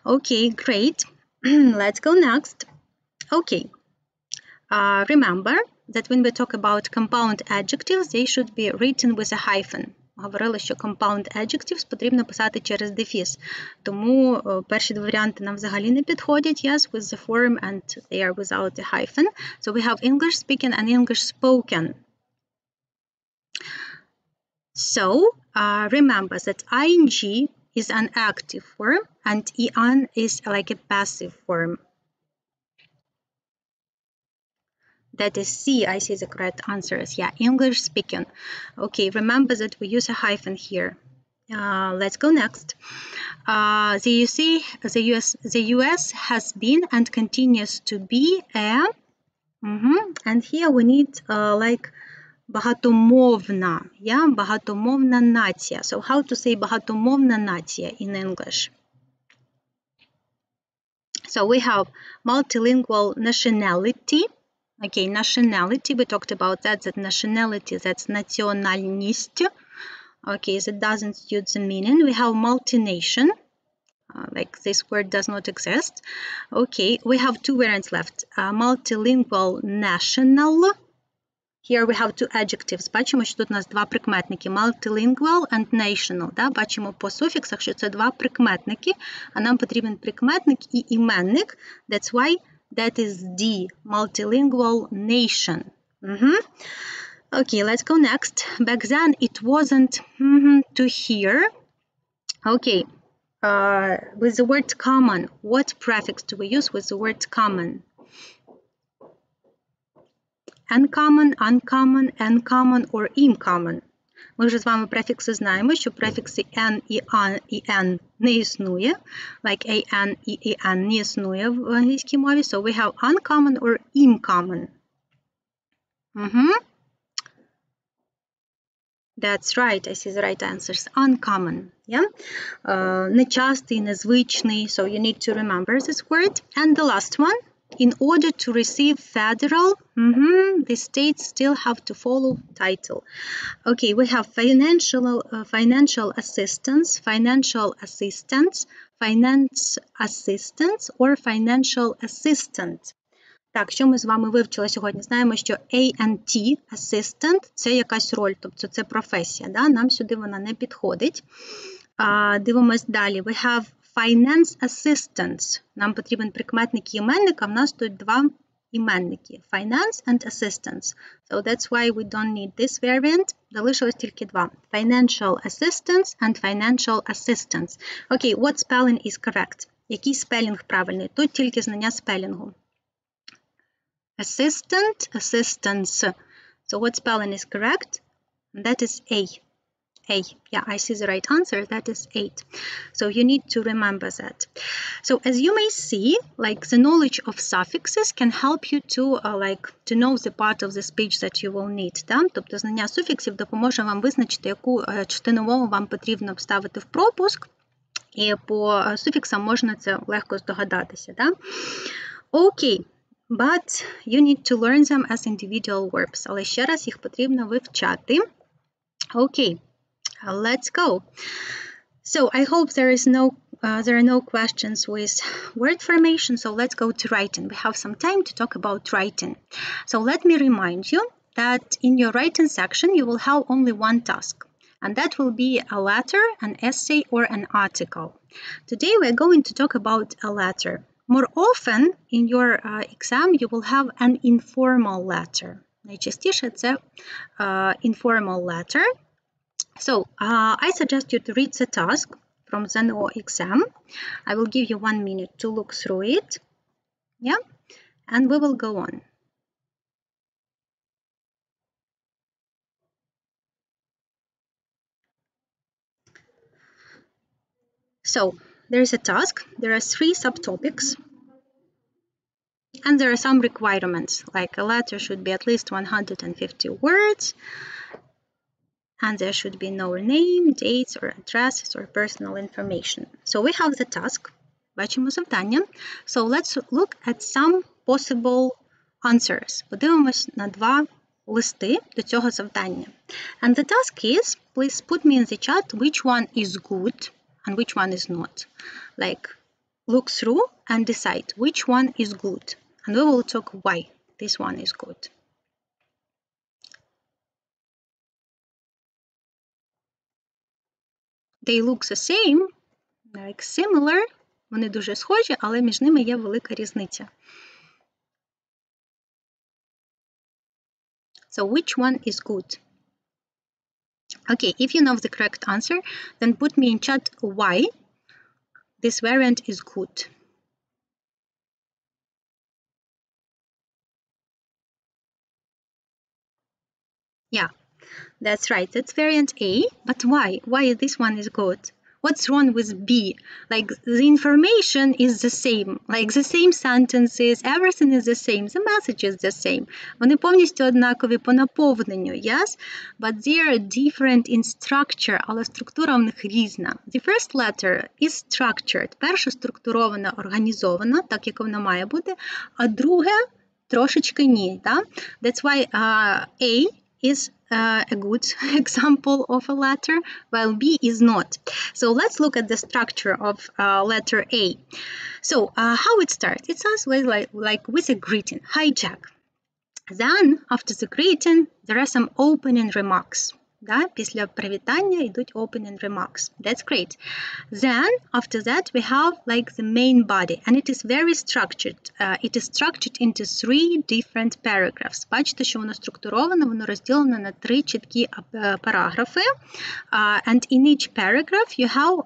S1: Okay, great. Let's go next. Okay, remember that when we talk about compound adjectives, they should be written with a hyphen. Говорили, що compound adjectives потрібно писати через дефіс. Тому перші два варіанти нам взагалі не підходять. Yes, with the form and they are without a hyphen. So we have English speaking and English spoken. So, remember that ing is an active form and en is like a passive form. That is C, I see the correct answer is, yeah, English speaking. Okay, remember that we use a hyphen here. Let's go next. The US has been and continues to be a, and here we need like багатомовна, yeah? Багатомовна нація. So how to say багатомовна нація in English? So we have multilingual nationality. Okay, nationality, we talked about that nationality, that's національність. Okay, that doesn't suit the meaning. We have multination. Like this word does not exist. Okay, we have two variants left. Multilingual national. Here we have two adjectives. Бачимо, що тут у нас два прикметники. Multilingual and national. Да? Бачимо по суфіксах, що це два прикметники, а нам потрібен прикметник і іменник. That's why that is D, multilingual nation. Okay, let's go next. Back then it wasn't to hear. Okay, with the word common, what prefix do we use with the word common? Uncommon, uncommon, uncommon, or uncommon. Ми вже з вами префікси знаємо, що префікси N і N не існує. Like AN і EN не існує в англійській мові. So we have uncommon or uncommon. That's right, I see the right answers. Uncommon, yeah? Нечастий, незвичний, so you need to remember this word. And the last one. In order to receive federal, the states still have to follow title. Okay, we have financial assistance, financial assistance, finance assistance, or financial assistant. Так, що ми з вами вивчили сьогодні? Знаємо, що A&T, assistant, це якась роль, тобто це професія, да? Нам сюди вона не підходить. Дивимось далі. We have finance assistance. Нам потрібен прикметник і іменник, а в нас тут два іменники. Finance and assistance. So that's why we don't need this variant. Залишилось тільки два. Financial assistance and financial assistance. Okay, what spelling is correct? Який спелінг правильний? Тут тільки знання спелінгу. Assistant, assistance. So what spelling is correct? That is A. A. Yeah, I see the right answer. That is 8. So you need to remember that. So as you may see, like the knowledge of suffixes can help you to to know the part of the speech that you will need. Да? Тобто знання суфіксів допоможе вам визначити, яку частину мови вам потрібно вставити в пропуск. І по суфіксам можна це легко здогадатися. Да? Окей. But you need to learn them as individual verbs. Але ще раз їх потрібно вивчати. Okay, let's go. So I hope there are no questions with word formation. So let's go to writing. We have some time to talk about writing. So let me remind you that in your writing section, you will have only one task. And that will be a letter, an essay, or an article. Today we're going to talk about a letter. More often in your exam, you will have an informal letter. Найчастіше це informal letter. So I suggest you to read the task from the NO exam. I will give you 1 minute to look through it. Yeah, and we will go on. So there is a task. There are 3 subtopics. And there are some requirements, like a letter should be at least 150 words, and there should be no name, dates, or addresses, or personal information. So we have the task. Бачимо завдання. So let's look at some possible answers. Подивимось на 2 листи до цього завдання. And the task is, please put me in the chat which one is good and which one is not. Like, look through and decide which one is good. And we will talk why this one is good. They look the same, like similar. Вони дуже схожі, але між ними є велика різниця. So which one is good? Okay, if you know the correct answer, then put me in chat why this variant is good. Yeah, that's right. That's variant A. But why? Why this one is good? What's wrong with B? Like, the information is the same. Like, the same sentences, everything is the same. The message is the same. Вони повністю однакові по наповненню, yes? But they are different in structure, але структура в них різна. The first letter is structured. Перша структурована, організована, так як вона має бути, а друге трошечки ні, да? That's why A is a good example of a letter, while B is not. So let's look at the structure of letter A. So how it starts? It starts with like with a greeting. Hi, Jack. Then, after the greeting, there are some opening remarks. Да? Після привітання йдуть opening remarks. That's great. Then, after that, we have like the main body, and it is very structured. It is structured into 3 different paragraphs. Бачите, що воно структуровано, воно розділено на 3 чіткі параграфи. And in each paragraph you have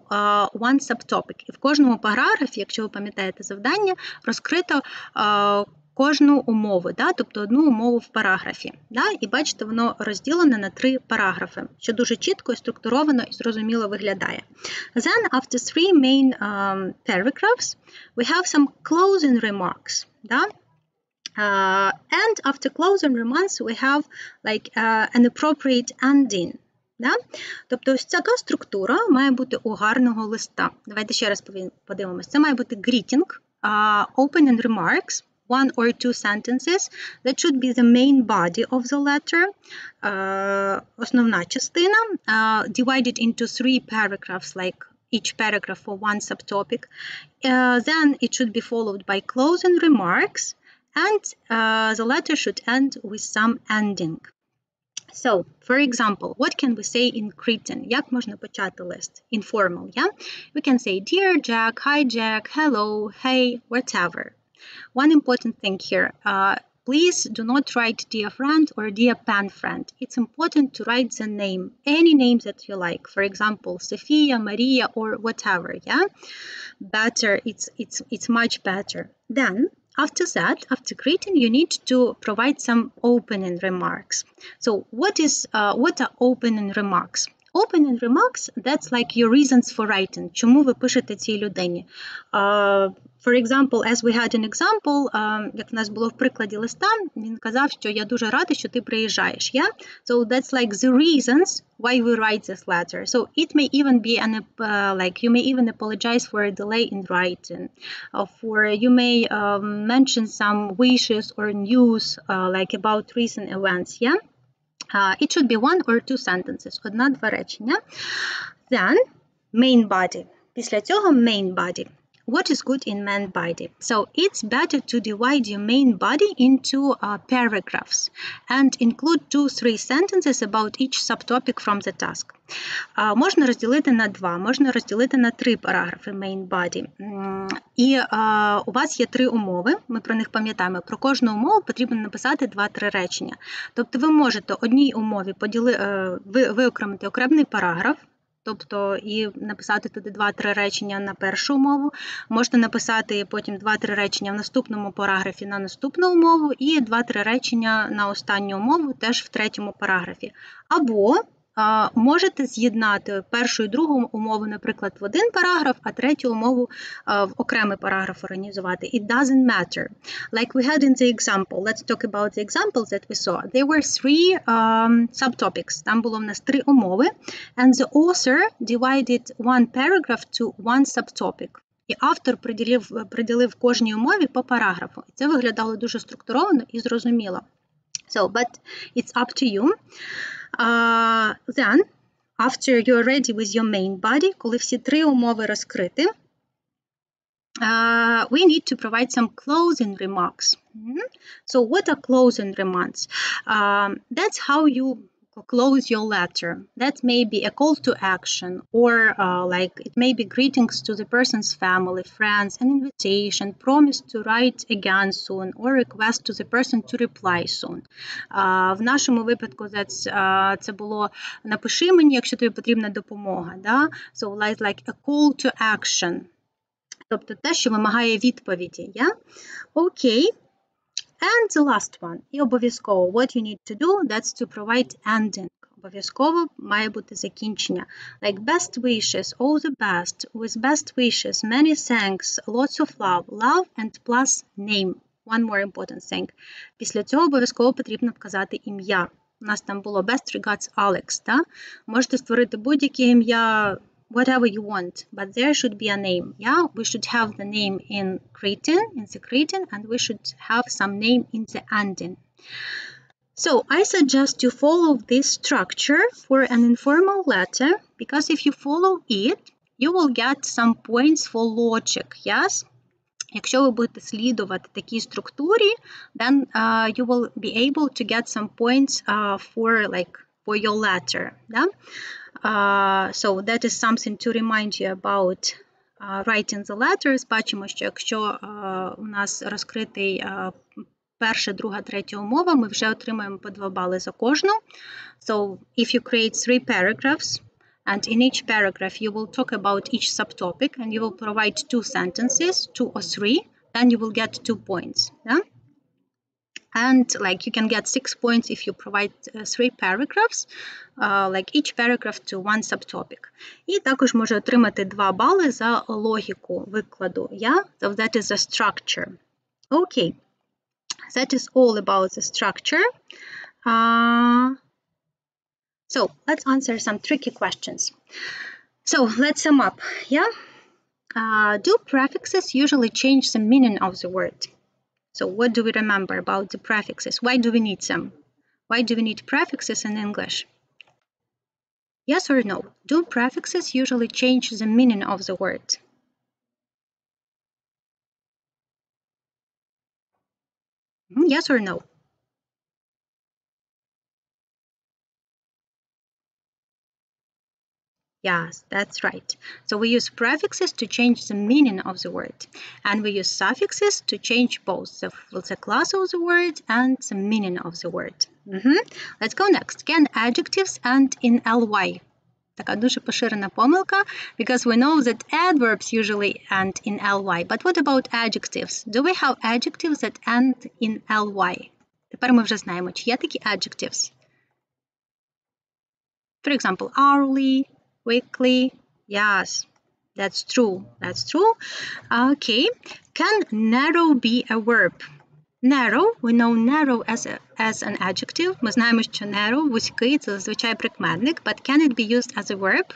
S1: one subtopic. І в кожному параграфі, якщо ви пам'ятаєте завдання, розкрито кожну умову, да? Тобто одну умову в параграфі. Да? І бачите, воно розділене на 3 параграфи, що дуже чітко і структуровано і зрозуміло виглядає. Then, after 3 main paragraphs, we have some closing remarks. Да? And after closing remarks, we have like an appropriate ending. Да? Тобто ось така структура має бути у гарного листа. Давайте ще раз подивимося. Це має бути greeting, opening remarks, 1 or 2 sentences. That should be the main body of the letter. Основна частина, divided into 3 paragraphs, like each paragraph for 1 subtopic. Then it should be followed by closing remarks, and the letter should end with some ending. So, for example, what can we say in greeting? Як можна почати лист? Informal, yeah? We can say, Dear Jack, Hi Jack, Hello, Hey, whatever. One important thing here, please do not write Dear Friend or Dear Pen Friend. It's important to write the name, any name that you like. For example, Sophia, Maria, or whatever, yeah? Better, it's much better. Then, after that, after greeting, you need to provide some opening remarks. So what are opening remarks? Opening remarks, that's like your reasons for writing. Чому ви пишете цій людині? For example, as we had an example, як в нас було в прикладі листа, він казав, що я дуже радий, що ти приїжджаєш. Yeah? So that's like the reasons why we write this letter. So it may even be like you may even apologize for a delay in writing, for you may mention some wishes or news like about recent events. Yeah, it should be one or two sentences. Одна-два речення. Then main body. Після цього main body. What is good in main body? So it's better to divide your main body into paragraphs and include 2-3 sentences about each subtopic from the task. Можна розділити на 2, можна розділити на 3 параграфи main body. І у вас є 3 умови, ми про них пам'ятаємо. Про кожну умову потрібно написати 2-3 речення. Тобто ви можете одній умові виокремити окремий параграф, тобто і написати туди 2-3 речення на першу умову, можете написати потім 2-3 речення в наступному параграфі на наступну умову і 2-3 речення на останню умову теж в третьому параграфі. Або можете з'єднати першу і другу умову, наприклад, в один параграф, а третю умову в окремий параграф організувати. It doesn't matter. Like we had in the example. Let's talk about the examples that we saw. There were 3 subtopics. Там було в нас 3 умови. And the author divided one paragraph to one subtopic. І автор приділив кожній умові по параграфу. І це виглядало дуже структуровано і зрозуміло. So, but it's up to you. Then, after you're ready with your main body, коли всі 3 умови розкриті, we need to provide some closing remarks. So, what are closing remarks? That's how you close your letter. That may be a call to action, or like it may be greetings to the person's family, friends, an invitation, promise to write again soon, or request to the person to reply soon. В нашому випадку це було напиши мені, якщо тобі потрібна допомога. Да? So like a call to action. Тобто те, що вимагає відповіді. Yeah? Okay. And the last one. І обов'язково, what you need to do, that's to provide ending. Обов'язково має бути закінчення. Like best wishes, all the best, with best wishes, many thanks, lots of love, love and plus name. One more important thing. Після цього обов'язково потрібно вказати ім'я. У нас там було best regards Alex, да? Можете створити будь-яке ім'я, whatever you want, but there should be a name. Yeah, we should have the name in the greeting, and we should have some name in the ending. So I suggest you follow this structure for an informal letter, because if you follow it, you will get some points for logic. Yes. Якщо ви будете слідувати такій структурі, then you will be able to get some points for your letter. Yeah? So that is something to remind you about writing the letters. Бачимо, що якщо у нас розкритий перша, друга, третя умова, ми вже отримаємо по 2 бали за кожну. So if you create 3 paragraphs, and in each paragraph you will talk about each subtopic, and you will provide 2 sentences, 2 or 3, then you will get 2 points. Yeah? And like you can get 6 points if you provide 3 paragraphs, like each paragraph to one subtopic. І також може отримати 2 бали за логіку викладу. Yeah? So that is the structure. Okay. That is all about the structure. So let's answer some tricky questions. So let's sum up. Yeah? Do prefixes usually change the meaning of the word? So what do we remember about the prefixes? Why do we need them? Why do we need prefixes in English? Yes or no? Do prefixes usually change the meaning of the word? Yes or no? Yes, that's right. So we use prefixes to change the meaning of the word. And we use suffixes to change both the class of the word and the meaning of the word. Let's go next. Can adjectives end in ly? Така дуже поширена помилка, because we know that adverbs usually end in ly. But what about adjectives? Do we have adjectives that end in ly? Тепер ми вже знаємо, чи є такі adjectives. For example, hourly, weekly. Yes, that's true. That's true. Okay. Can narrow be a verb? Narrow, we know narrow as an adjective. Ми знаємо, що narrow, вузький, це зазвичай прикметник. But can it be used as a verb?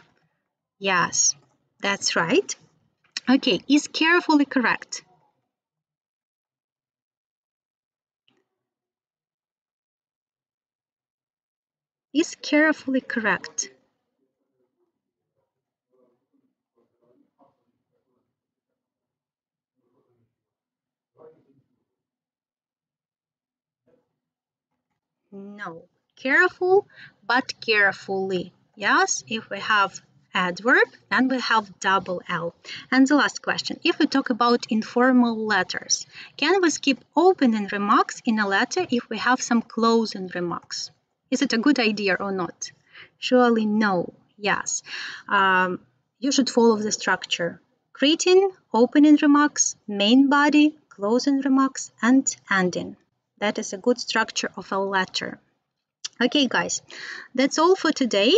S1: Yes, that's right. Okay, is carefully correct? Is carefully correct? No. Careful, but carefully. Yes, if we have adverb, then we have double L. And the last question, if we talk about informal letters, can we skip opening remarks in a letter if we have some closing remarks? Is it a good idea or not? Surely no. Yes. You should follow the structure. Greeting, opening remarks, main body, closing remarks, and ending. That is a good structure of a letter. Okay, guys, that's all for today.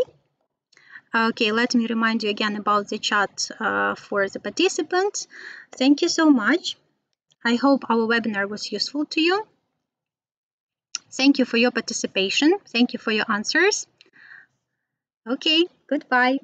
S1: Okay, let me remind you again about the chat for the participants. Thank you so much. I hope our webinar was useful to you. Thank you for your participation. Thank you for your answers. Okay, goodbye.